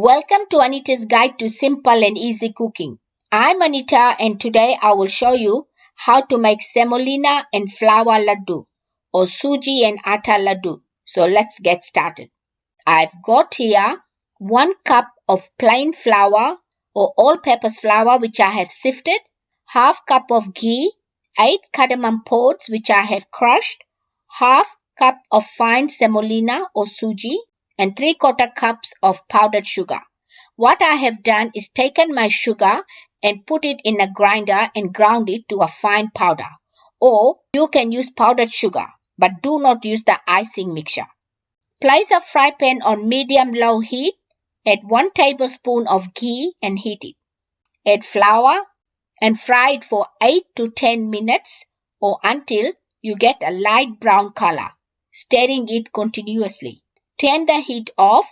Welcome to Anita's Guide to Simple and Easy Cooking. I'm Anita and today I will show you how to make semolina and flour ladoo or Sooji and Atta Ladoo. So let's get started. I've got here 1 cup of plain flour or all-purpose flour which I have sifted, half cup of ghee, 8 cardamom pods which I have crushed, half cup of fine semolina or Sooji, and 3/4 cups of powdered sugar. What I have done is taken my sugar and put it in a grinder and ground it to a fine powder. Or you can use powdered sugar, but do not use the icing mixture. Place a fry pan on medium-low heat. Add 1 tablespoon of ghee and heat it. Add flour and fry it for 8 to 10 minutes or until you get a light brown color, stirring it continuously. Turn the heat off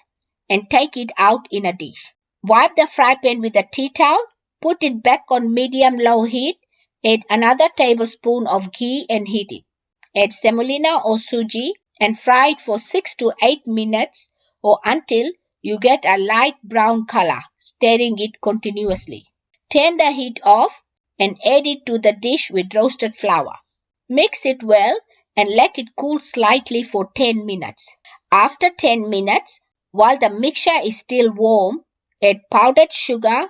and take it out in a dish. Wipe the fry pan with a tea towel, put it back on medium-low heat, add another tablespoon of ghee and heat it. Add semolina or Sooji and fry it for 6 to 8 minutes or until you get a light brown color, stirring it continuously. Turn the heat off and add it to the dish with roasted flour. Mix it well and let it cool slightly for 10 minutes. After 10 minutes, while the mixture is still warm, add powdered sugar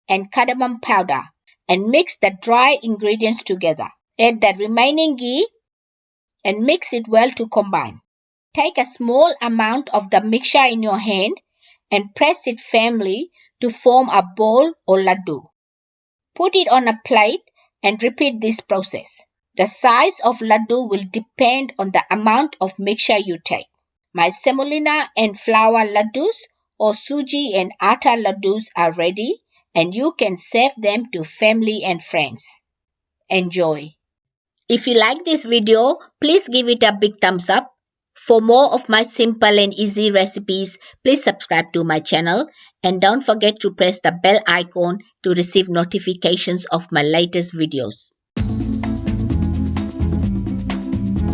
and cardamom powder and mix the dry ingredients together. Add the remaining ghee and mix it well to combine. Take a small amount of the mixture in your hand and press it firmly to form a ball or ladoo. Put it on a plate and repeat this process. The size of ladoo will depend on the amount of mixture you take. My semolina and flour ladoos or Sooji and Atta ladoos are ready and you can serve them to family and friends. Enjoy! If you like this video, please give it a big thumbs up. For more of my simple and easy recipes, please subscribe to my channel and don't forget to press the bell icon to receive notifications of my latest videos.